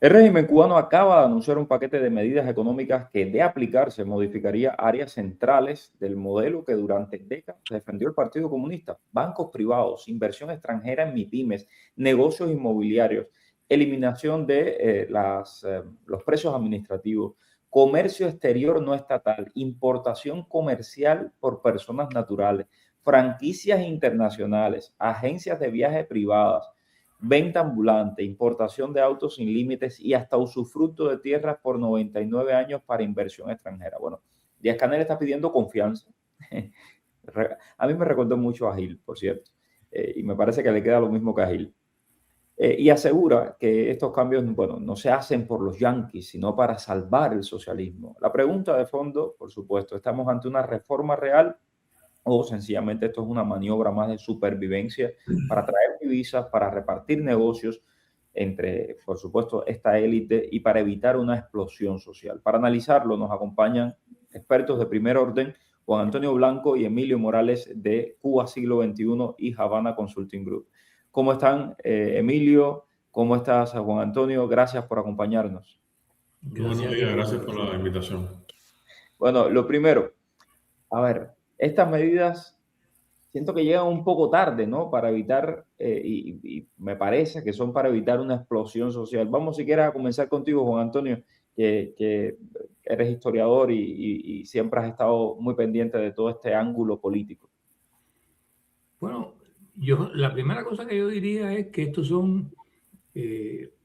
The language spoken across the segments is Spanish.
El régimen cubano acaba de anunciar un paquete de medidas económicas que, de aplicarse, modificaría áreas centrales del modelo que durante décadas defendió el Partido Comunista: bancos privados, inversión extranjera en MIPYMES, negocios inmobiliarios, eliminación de los precios administrativos, comercio exterior no estatal, importación comercial por personas naturales, franquicias internacionales, agencias de viaje privadas, venta ambulante, importación de autos sin límites y hasta usufructo de tierras por 99 años para inversión extranjera. Bueno, Díaz-Canel está pidiendo confianza. A mí me recordó mucho a Gil, por cierto, y me parece que le queda lo mismo que a Gil. Y asegura que estos cambios, bueno, no se hacen por los yanquis, sino para salvar el socialismo. La pregunta de fondo, por supuesto, ¿estamos ante una reforma real o sencillamente esto es una maniobra más de supervivencia para traer divisas, para repartir negocios entre, por supuesto, esta élite y para evitar una explosión social? Para analizarlo nos acompañan expertos de primer orden, Juan Antonio Blanco y Emilio Morales, de Cuba Siglo XXI y Havana Consulting Group. ¿Cómo están, Emilio? ¿Cómo estás, Juan Antonio? Gracias por acompañarnos. Buenos días, gracias por la invitación. Bueno, lo primero, a ver, estas medidas siento que llegan un poco tarde, ¿no? Para evitar, y me parece que son para evitar una explosión social. Vamos siquiera a comenzar contigo, Juan Antonio, que eres historiador y siempre has estado muy pendiente de todo este ángulo político. Bueno, la primera cosa que yo diría es que estos son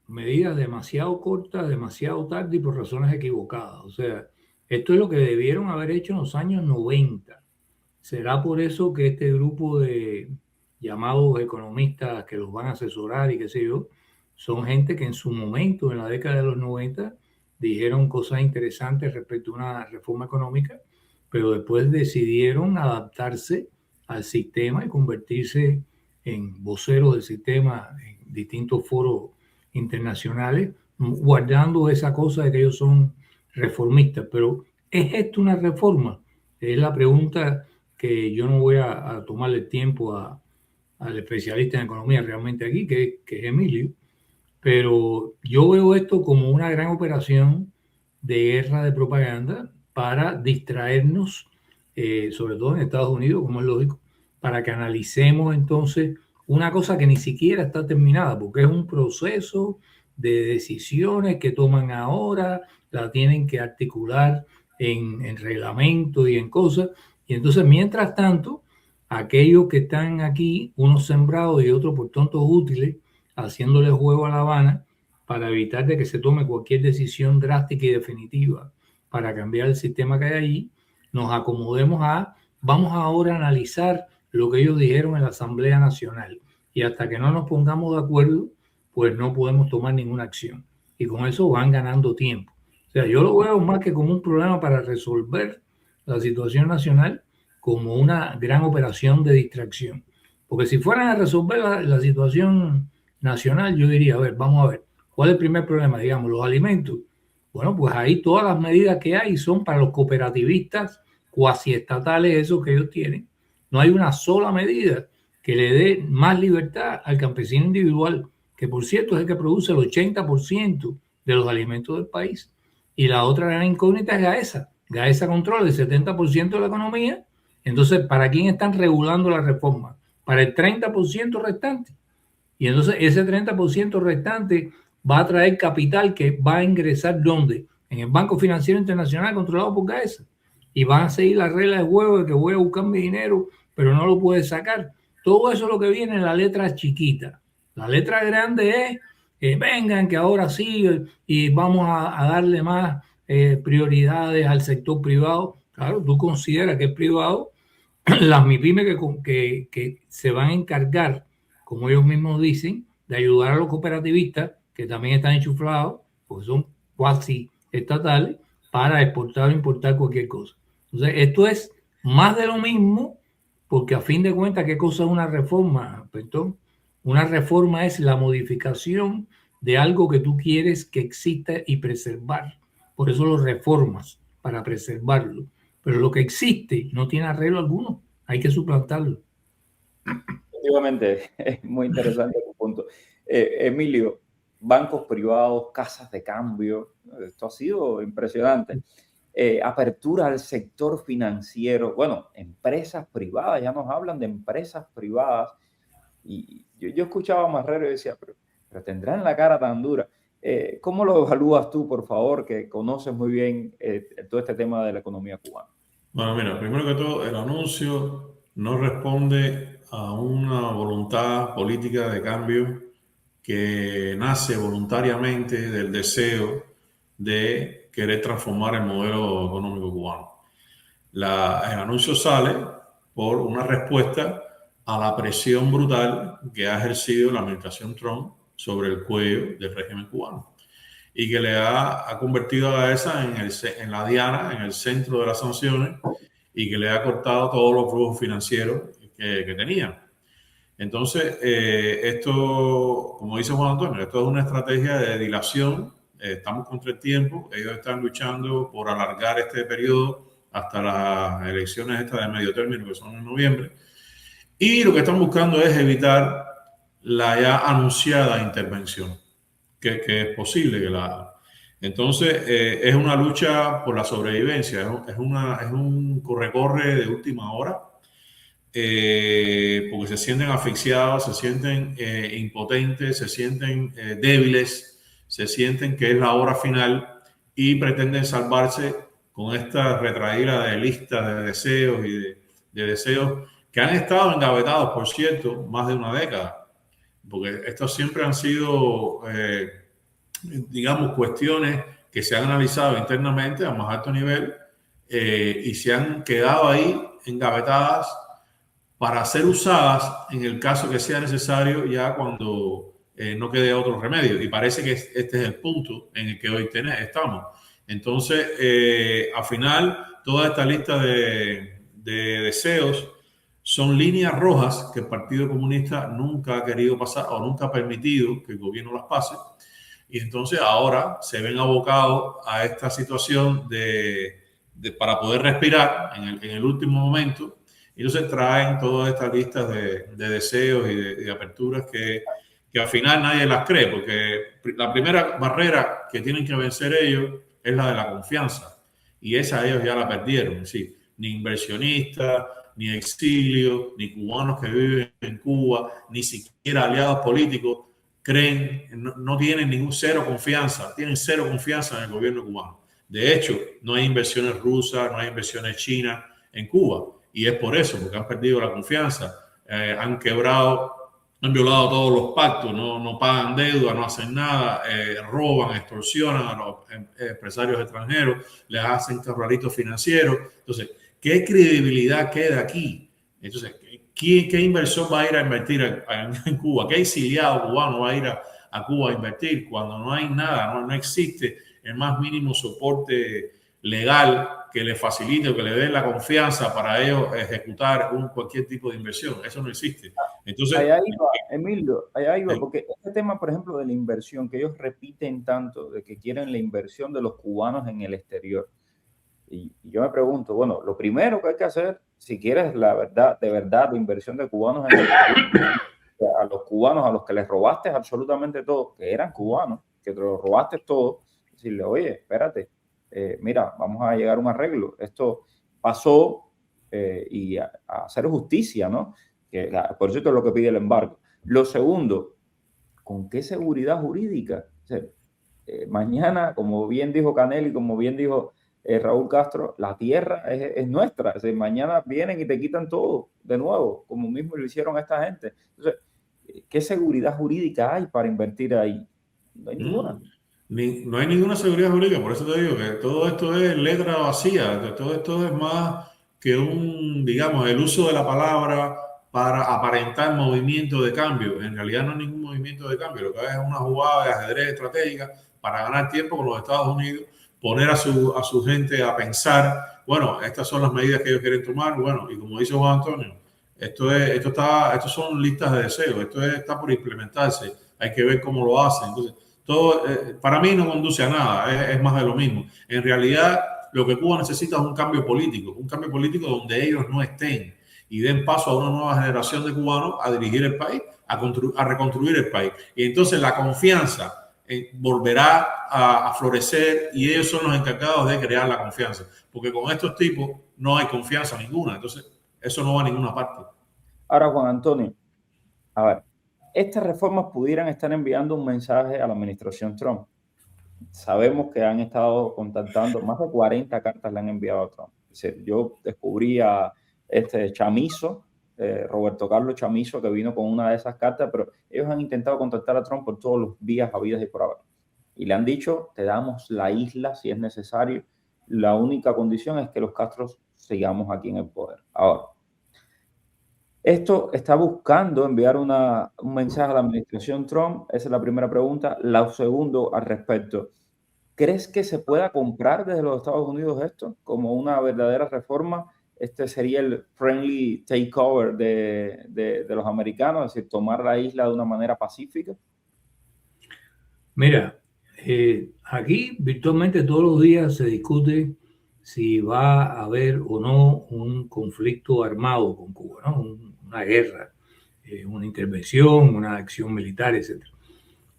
medidas demasiado cortas, demasiado tarde y por razones equivocadas. O sea, esto es lo que debieron haber hecho en los años 90. ¿Será por eso que este grupo de llamados economistas que los van a asesorar y qué sé yo, son gente que en su momento, en la década de los 90, dijeron cosas interesantes respecto a una reforma económica, pero después decidieron adaptarse al sistema y convertirse en voceros del sistema en distintos foros internacionales, guardando esa cosa de que ellos son reformistas? Pero ¿es esto una reforma? Es la pregunta que yo no voy a tomarle tiempo al especialista en economía realmente aquí, que es Emilio, pero yo veo esto como una gran operación de guerra de propaganda para distraernos, sobre todo en Estados Unidos, como es lógico, para que analicemos entonces una cosa que ni siquiera está terminada, porque es un proceso de decisiones que toman ahora, la tienen que articular en reglamento y en cosas, y entonces mientras tanto, aquellos que están aquí, unos sembrados y otros por tontos útiles, haciéndole juego a La Habana para evitar de que se tome cualquier decisión drástica y definitiva para cambiar el sistema que hay allí, nos acomodemos vamos ahora a analizar lo que ellos dijeron en la Asamblea Nacional, y hasta que no nos pongamos de acuerdo, pues no podemos tomar ninguna acción, y con eso van ganando tiempo. O sea, yo lo veo más que como un problema para resolver la situación nacional, como una gran operación de distracción, porque si fueran a resolver la situación nacional, yo diría, a ver, vamos a ver, ¿cuál es el primer problema? Digamos, los alimentos. Bueno, pues ahí todas las medidas que hay son para los cooperativistas cuasi estatales, esos que ellos tienen. No hay una sola medida que le dé más libertad al campesino individual, que por cierto es el que produce el 80% de los alimentos del país. Y la otra gran incógnita es Gaesa. Gaesa controla el 70% de la economía. Entonces, ¿para quién están regulando la reforma? Para el 30% restante. Y entonces ese 30% restante va a traer capital que va a ingresar ¿dónde? En el Banco Financiero Internacional controlado por Gaesa. Y van a seguir las reglas de juego de que voy a buscar mi dinero, pero no lo puedes sacar. Todo eso es lo que viene en la letra chiquita. La letra grande es vengan que ahora sí y vamos a darle más prioridades al sector privado. Claro, tú consideras que es privado. Las MIPYME que se van a encargar, como ellos mismos dicen, de ayudar a los cooperativistas que también están enchuflados, porque son cuasi estatales, para exportar o importar cualquier cosa. Entonces, esto es más de lo mismo, porque a fin de cuentas, ¿qué cosa es una reforma, Pentón? Una reforma es la modificación de algo que tú quieres que exista y preservar. Por eso lo reformas, para preservarlo. Pero lo que existe no tiene arreglo alguno, hay que suplantarlo. Efectivamente, es muy interesante tu punto. Emilio, bancos privados, casas de cambio. Esto ha sido impresionante. Apertura al sector financiero. Bueno, empresas privadas, ya nos hablan de empresas privadas. Y yo escuchaba a Marrero y decía, pero tendrán la cara tan dura. ¿Cómo lo evalúas tú, por favor, que conoces muy bien todo este tema de la economía cubana? Bueno, mira, primero que todo, el anuncio no responde a una voluntad política de cambio que nace voluntariamente del deseo de querer transformar el modelo económico cubano. El anuncio sale por una respuesta a la presión brutal que ha ejercido la administración Trump sobre el cuello del régimen cubano y que le ha convertido a esa en la diana, en el centro de las sanciones, y que le ha cortado todos los flujos financieros que tenía. Entonces, esto, como dice Juan Antonio, esto es una estrategia de dilación. Estamos contra el tiempo. Ellos están luchando por alargar este periodo hasta las elecciones estas de medio término, que son en noviembre. Y lo que están buscando es evitar la ya anunciada intervención, que es posible que la haga. Entonces, es una lucha por la sobrevivencia, es un corre-corre de última hora, porque se sienten asfixiados, se sienten impotentes, se sienten débiles, se sienten que es la hora final y pretenden salvarse con esta retraída de listas de deseos y de deseos que han estado engavetados, por cierto, más de una década, porque estos siempre han sido, digamos, cuestiones que se han analizado internamente a más alto nivel y se han quedado ahí engavetadas para ser usadas en el caso que sea necesario ya cuando no quede otro remedio. Y parece que este es el punto en el que hoy estamos. Entonces, al final, toda esta lista de deseos son líneas rojas que el Partido Comunista nunca ha querido pasar o nunca ha permitido que el gobierno las pase. Y entonces ahora se ven abocados a esta situación para poder respirar en el último momento. Y entonces traen todas estas listas de deseos y de aperturas que al final nadie las cree, porque la primera barrera que tienen que vencer ellos es la de la confianza. Y esa ellos ya la perdieron. Es decir, ni inversionistas, ni exilios, ni cubanos que viven en Cuba, ni siquiera aliados políticos creen, no tienen cero confianza, tienen cero confianza en el gobierno cubano. De hecho, no hay inversiones rusas, no hay inversiones chinas en Cuba. Y es por eso, porque han perdido la confianza, han quebrado, han violado todos los pactos, no pagan deuda, no hacen nada, roban, extorsionan a los empresarios extranjeros, les hacen carreritos financieros. Entonces, ¿qué credibilidad queda aquí? Entonces, ¿qué inversor va a ir a invertir en Cuba? ¿Qué exiliado cubano va a ir a Cuba a invertir cuando no hay nada, no existe el más mínimo soporte legal que le facilite o que le dé la confianza para ellos ejecutar cualquier tipo de inversión? Eso no existe. Entonces, allá iba, Emilio, allá iba, porque este tema, por ejemplo, de la inversión, que ellos repiten tanto, de que quieren la inversión de los cubanos en el exterior. Y yo me pregunto, bueno, lo primero que hay que hacer, si quieres de verdad, la inversión de cubanos en el exterior, a los cubanos a los que les robaste absolutamente todo, que eran cubanos, que te lo robaste todo, decirle, oye, espérate, mira, vamos a llegar a un arreglo. Esto pasó y a hacer justicia, ¿no? Que, por cierto, es lo que pide el embargo. Lo segundo, ¿con qué seguridad jurídica? O sea, mañana, como bien dijo Canel y como bien dijo Raúl Castro, la tierra es nuestra. O sea, mañana vienen y te quitan todo de nuevo, como mismo lo hicieron a esta gente. Entonces, ¿qué seguridad jurídica hay para invertir ahí? No hay ninguna. No hay ninguna seguridad jurídica, por eso te digo que todo esto es letra vacía, todo esto es más que digamos, el uso de la palabra para aparentar movimiento de cambio. En realidad no hay ningún movimiento de cambio, lo que hay es una jugada de ajedrez estratégica para ganar tiempo con los Estados Unidos, poner a su gente a pensar, bueno, estas son las medidas que ellos quieren tomar, bueno, y como dice Juan Antonio, esto son listas de deseos, está por implementarse, hay que ver cómo lo hacen. Entonces, todo, para mí no conduce a nada, es más de lo mismo. En realidad, lo que Cuba necesita es un cambio político donde ellos no estén y den paso a una nueva generación de cubanos a dirigir el país, a reconstruir el país. Y entonces la confianza volverá a florecer y ellos son los encargados de crear la confianza. Porque con estos tipos no hay confianza ninguna. Entonces, eso no va a ninguna parte. Ahora, Juan Antonio, a ver, estas reformas pudieran estar enviando un mensaje a la administración Trump. Sabemos que han estado contactando, más de 40 cartas le han enviado a Trump. Es decir, yo descubrí a este Chamizo, Roberto Carlos Chamizo, que vino con una de esas cartas, pero ellos han intentado contactar a Trump por todos los vías habidas y por haber. Y le han dicho, te damos la isla si es necesario. La única condición es que los Castros sigamos aquí en el poder. Ahora, esto está buscando enviar un mensaje a la administración Trump. Esa es la primera pregunta. La segunda al respecto. ¿Crees que se pueda comprar desde los Estados Unidos esto como una verdadera reforma? Este sería el friendly takeover de los americanos, es decir, tomar la isla de una manera pacífica. Mira, aquí virtualmente todos los días se discute si va a haber o no un conflicto armado con Cuba, ¿no? Una guerra, una intervención, una acción militar, etc.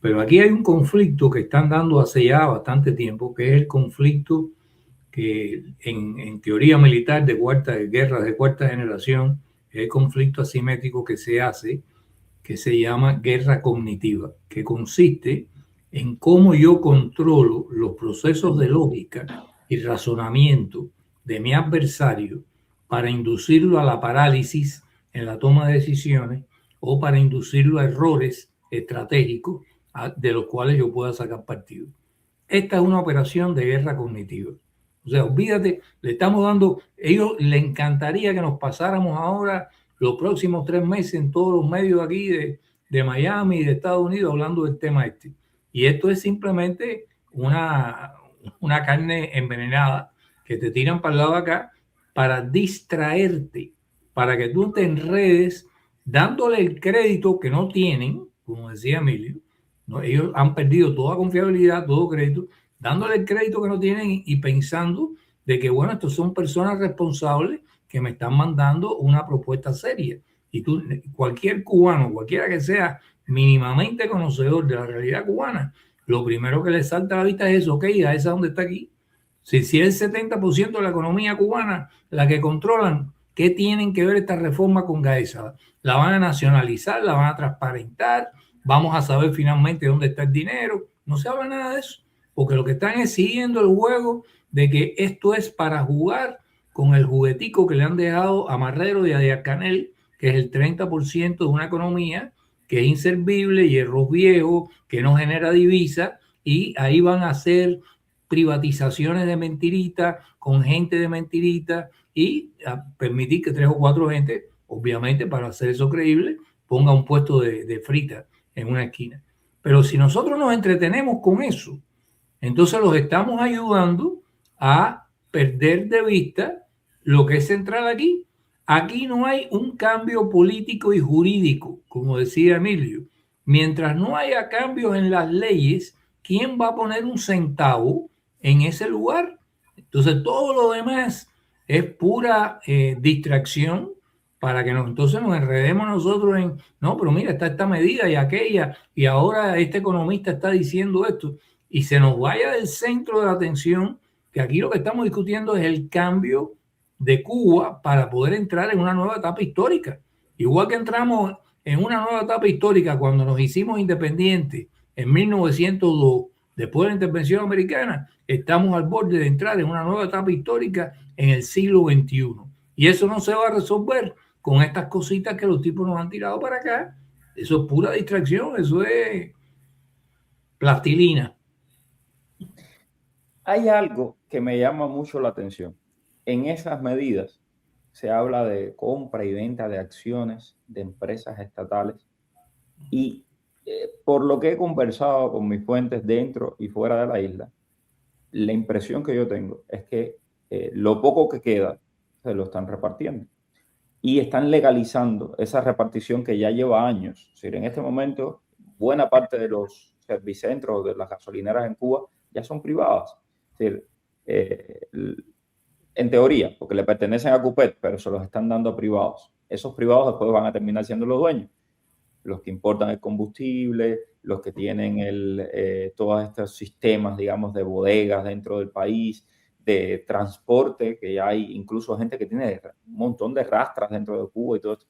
Pero aquí hay un conflicto que están dando hace ya bastante tiempo, que es el conflicto que en teoría militar de guerra de cuarta generación, es el conflicto asimétrico que se hace, que se llama guerra cognitiva, que consiste en cómo yo controlo los procesos de lógica y razonamiento de mi adversario para inducirlo a la parálisis en la toma de decisiones o para inducirlo a errores estratégicos de los cuales yo pueda sacar partido. Esta es una operación de guerra cognitiva. O sea, olvídate, le estamos dando, ellos les encantaría que nos pasáramos ahora los próximos 3 meses en todos los medios aquí de Miami y de Estados Unidos hablando del tema este. Y esto es simplemente una carne envenenada que te tiran para el lado de acá para distraerte, para que tú te enredes dándole el crédito que no tienen, como decía Emilio, ¿no? Ellos han perdido toda confiabilidad, todo crédito, dándole el crédito que no tienen y pensando de que, bueno, estos son personas responsables que me están mandando una propuesta seria. Y tú, cualquier cubano, cualquiera que sea mínimamente conocedor de la realidad cubana, lo primero que le salta a la vista es eso, ok, a esa donde está aquí. Si es el 70% de la economía cubana la que controlan, ¿qué tienen que ver esta reforma con Gaesa? ¿La van a nacionalizar? ¿La van a transparentar? ¿Vamos a saber finalmente dónde está el dinero? No se habla nada de eso, porque lo que están es siguiendo el juego de que esto es para jugar con el juguetico que le han dejado a Marrero y a Díaz Canel, que es el 30% de una economía que es inservible, hierro viejo, que no genera divisa, y ahí van a hacer privatizaciones de mentirita, con gente de mentirita, y a permitir que 3 o 4 gente, obviamente para hacer eso creíble, ponga un puesto de frita en una esquina. Pero si nosotros nos entretenemos con eso, entonces los estamos ayudando a perder de vista lo que es central aquí. Aquí no hay un cambio político y jurídico, como decía Emilio. Mientras no haya cambios en las leyes, ¿quién va a poner un centavo en ese lugar? Entonces todo lo demás es pura distracción para que entonces nos enredemos nosotros en, no, pero mira, está esta medida y aquella, y ahora este economista está diciendo esto, y se nos vaya del centro de la atención, que aquí lo que estamos discutiendo es el cambio de Cuba para poder entrar en una nueva etapa histórica. Igual que entramos en una nueva etapa histórica cuando nos hicimos independientes en 1902, después de la intervención americana, estamos al borde de entrar en una nueva etapa histórica en el siglo XXI. Y eso no se va a resolver con estas cositas que los tipos nos han tirado para acá. Eso es pura distracción, eso es plastilina. Hay algo que me llama mucho la atención. En esas medidas se habla de compra y venta de acciones de empresas estatales y por lo que he conversado con mis fuentes dentro y fuera de la isla, la impresión que yo tengo es que lo poco que queda se lo están repartiendo y están legalizando esa repartición que ya lleva años. Es decir, en este momento, buena parte de los servicentros, de las gasolineras en Cuba, ya son privadas. Es decir, en teoría, porque le pertenecen a Cupet, pero se los están dando a privados. Esos privados después van a terminar siendo los dueños. los que importan el combustible, los que tienen todos estos sistemas, digamos, de bodegas dentro del país, de transporte, que hay incluso gente que tiene un montón de rastras dentro de Cuba y todo esto.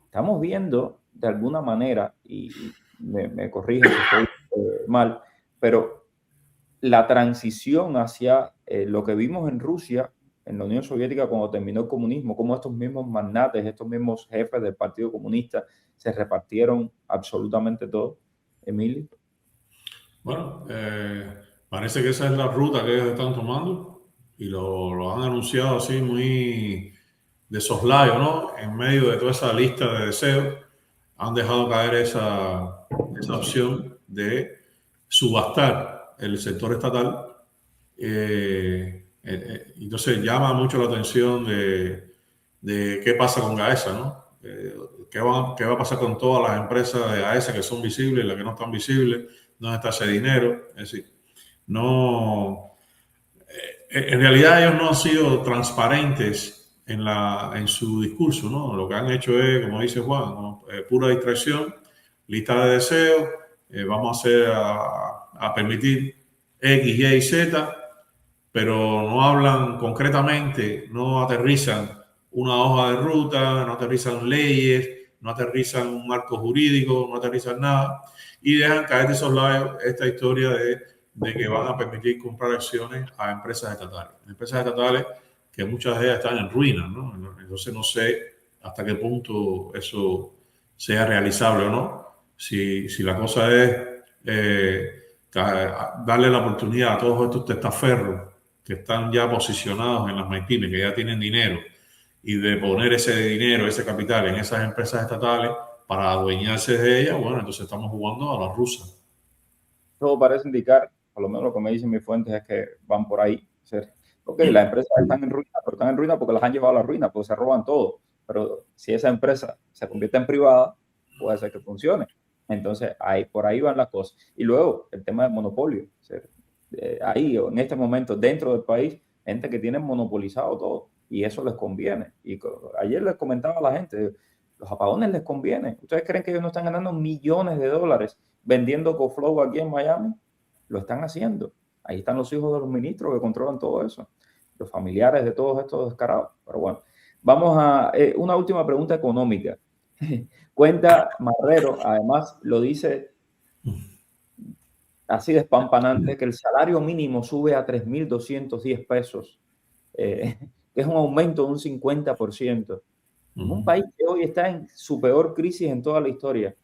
Estamos viendo de alguna manera, y me corrigen si estoy mal, pero la transición hacia lo que vimos en Rusia, en la Unión Soviética, cuando terminó el comunismo, como estos mismos magnates, estos mismos jefes del Partido Comunista se repartieron absolutamente todo. Emilio. Bueno, parece que esa es la ruta que ellos están tomando y lo han anunciado así muy de soslayo, ¿no? En medio de toda esa lista de deseos, han dejado caer esa opción de subastar el sector estatal. Entonces llama mucho la atención de qué pasa con Gaesa, ¿no? ¿Qué va a pasar con todas las empresas de Gaesa que son visibles y las que no están visibles? ¿Dónde está ese dinero? Es decir, no, en realidad ellos no han sido transparentes en su discurso, ¿no? Lo que han hecho es, como dice Juan, ¿no? Pura distracción, lista de deseos, vamos a permitir X, Y y Z, pero no hablan concretamente, no aterrizan una hoja de ruta, no aterrizan leyes, no aterrizan un marco jurídico, no aterrizan nada, y dejan caer de esos lados esta historia de que van a permitir comprar acciones a empresas estatales que muchas de ellas están en ruinas, ¿no? Entonces no sé hasta qué punto eso sea realizable o no. Si la cosa es darle la oportunidad a todos estos testaferros que están ya posicionados en las MyPymes, que ya tienen dinero, y de poner ese dinero, ese capital en esas empresas estatales para adueñarse de ellas, bueno, entonces estamos jugando a la rusa. Todo parece indicar, por lo menos lo que me dicen mis fuentes es que van por ahí. Ok, las empresas están en ruina, pero están en ruina porque las han llevado a la ruina, porque se roban todo. Pero si esa empresa se convierte en privada, puede ser que funcione. Entonces, por ahí van las cosas. Y luego, el tema del monopolio. Ahí, en este momento, dentro del país, gente que tiene monopolizado todo. Y eso les conviene. Y ayer les comentaba a la gente, los apagones les conviene. ¿Ustedes creen que ellos no están ganando millones de dólares vendiendo CoFlow aquí en Miami? Lo están haciendo. Ahí están los hijos de los ministros que controlan todo eso. Los familiares de todos estos descarados. Pero bueno, vamos a una última pregunta económica. Cuenta Marrero, además lo dice así despampanante, que el salario mínimo sube a 3.210 pesos, que es un aumento de un 50%. En un país que hoy está en su peor crisis en toda la historia.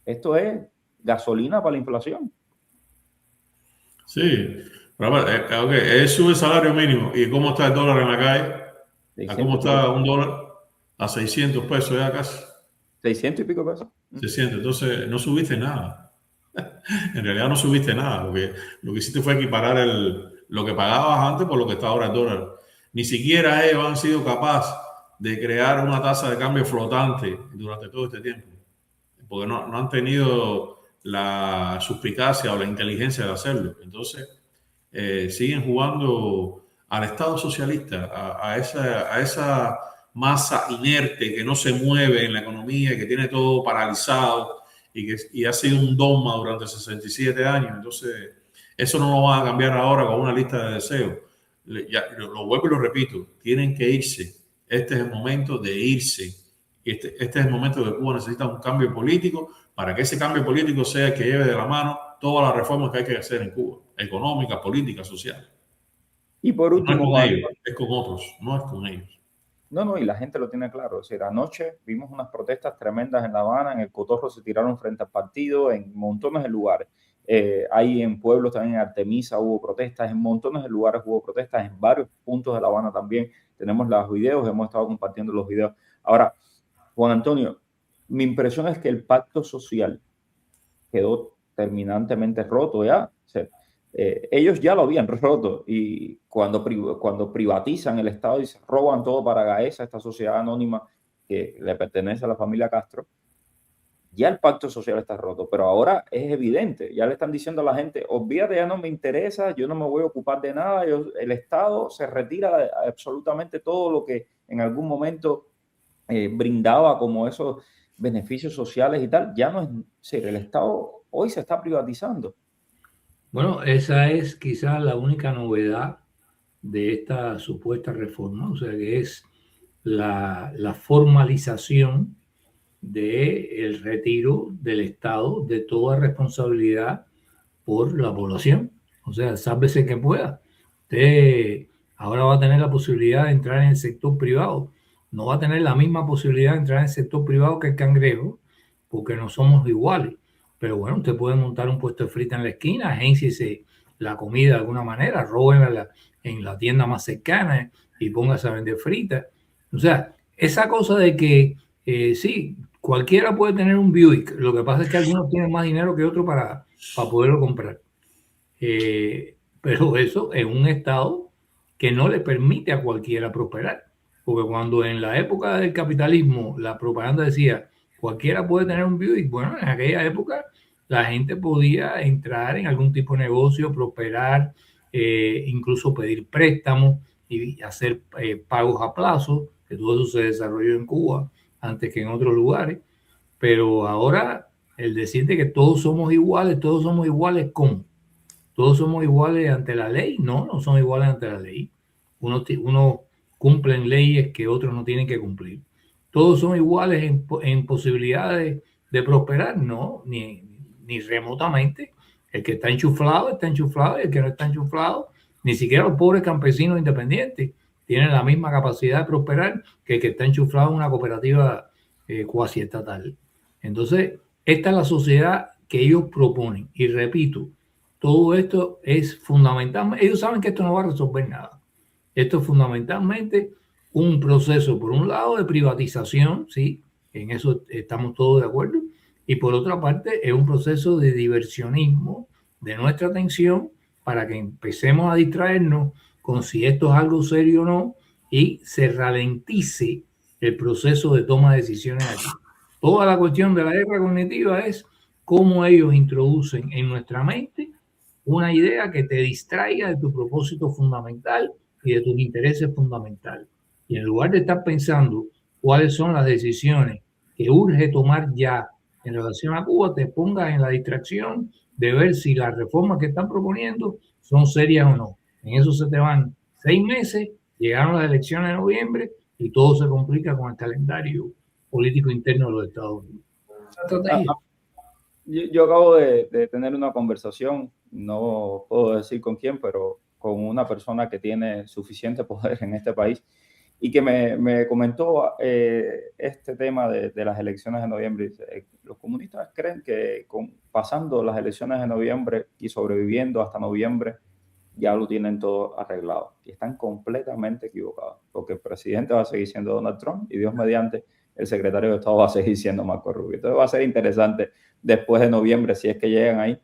Esto es gasolina para la inflación. Sí, pero okay, sube el salario mínimo. ¿Y cómo está el dólar en la calle? ¿A cómo está un dólar? A 600 pesos ya casi. 600 y pico pesos. 600, entonces no subiste nada. En realidad no subiste nada. Lo que hiciste fue equiparar lo que pagabas antes por lo que está ahora el dólar. Ni siquiera ellos han sido capaces de crear una tasa de cambio flotante durante todo este tiempo. Porque no han tenido la suspicacia o la inteligencia de hacerlo. Entonces, siguen jugando al Estado socialista, a esa masa inerte que no se mueve en la economía, que tiene todo paralizado y ha sido un dogma durante 67 años. Entonces, eso no lo van a cambiar ahora con una lista de deseos. Lo vuelvo y lo repito, tienen que irse. Este es el momento de irse. Este es el momento que Cuba necesita un cambio político para que ese cambio político sea el que lleve de la mano todas las reformas que hay que hacer en Cuba, económicas, políticas, sociales. Y por último, no es con ellos, es con otros, no es con ellos. No, y la gente lo tiene claro. Es decir, anoche vimos unas protestas tremendas en La Habana, en el Cotorro se tiraron frente al partido, en montones de lugares. Hay en pueblos también, en Artemisa hubo protestas, en montones de lugares hubo protestas, en varios puntos de La Habana también. Tenemos los videos, hemos estado compartiendo los videos. Ahora, Juan Antonio, mi impresión es que el pacto social quedó terminantemente roto ya. O sea, ellos ya lo habían roto y cuando privatizan el Estado y se roban todo para Gaesa, esta sociedad anónima que le pertenece a la familia Castro, ya el pacto social está roto, pero ahora es evidente, ya le están diciendo a la gente, olvídate, ya no me interesa, yo no me voy a ocupar de nada, el Estado se retira de absolutamente todo lo que en algún momento brindaba como esos beneficios sociales y tal. Ya no es, sí, el Estado hoy se está privatizando. Bueno, esa es quizás la única novedad de esta supuesta reforma, o sea, que es la formalización del retiro del Estado de toda responsabilidad por la población. O sea, sálvese que pueda. Usted ahora va a tener la posibilidad de entrar en el sector privado. No va a tener la misma posibilidad de entrar en el sector privado que el cangrejo, porque no somos iguales. Pero bueno, usted puede montar un puesto de frita en la esquina, agénciese la comida de alguna manera, róbenla en la tienda más cercana y póngase a vender frita. O sea, esa cosa de que sí, cualquiera puede tener un Buick, lo que pasa es que algunos tienen más dinero que otros para poderlo comprar. Pero eso es un estado que no le permite a cualquiera prosperar. Porque cuando en la época del capitalismo la propaganda decía cualquiera puede tener un Buick, bueno, en aquella época la gente podía entrar en algún tipo de negocio, prosperar, incluso pedir préstamos y hacer pagos a plazo, que todo eso se desarrolló en Cuba antes que en otros lugares. Pero ahora el decirte que todos somos iguales ¿cómo? Todos somos iguales ante la ley. No, no son iguales ante la ley. Uno cumplen leyes que otros no tienen que cumplir. Todos son iguales en posibilidades de prosperar. No, ni remotamente. El que está enchuflado, y el que no está enchuflado, ni siquiera los pobres campesinos independientes tienen la misma capacidad de prosperar que el que está enchuflado en una cooperativa cuasi estatal. Entonces, esta es la sociedad que ellos proponen. Y repito, todo esto es fundamental. Ellos saben que esto no va a resolver nada. Esto es fundamentalmente un proceso, por un lado, de privatización, sí, en eso estamos todos de acuerdo, y por otra parte es un proceso de diversionismo de nuestra atención para que empecemos a distraernos con si esto es algo serio o no y se ralentice el proceso de toma de decisiones aquí. Toda la cuestión de la guerra cognitiva es cómo ellos introducen en nuestra mente una idea que te distraiga de tu propósito fundamental y de tus intereses fundamentales. Y en lugar de estar pensando cuáles son las decisiones que urge tomar ya en relación a Cuba, te pongas en la distracción de ver si las reformas que están proponiendo son serias o no. En eso se te van 6 meses, llegaron las elecciones de noviembre y todo se complica con el calendario político interno de los Estados Unidos. Yo acabo de tener una conversación, no puedo decir con quién, pero con una persona que tiene suficiente poder en este país y que me comentó este tema de las elecciones de noviembre. Los comunistas creen que pasando las elecciones de noviembre y sobreviviendo hasta noviembre ya lo tienen todo arreglado. Y están completamente equivocados, porque el presidente va a seguir siendo Donald Trump y Dios mediante el secretario de Estado va a seguir siendo Marco Rubio. Entonces va a ser interesante después de noviembre, si es que llegan ahí,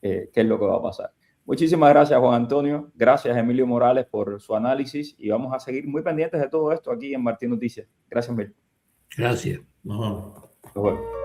qué es lo que va a pasar. Muchísimas gracias, Juan Antonio. Gracias, Emilio Morales, por su análisis y vamos a seguir muy pendientes de todo esto aquí en Martín Noticias. Gracias, Emilio. Gracias. Nos vemos. Nos vemos.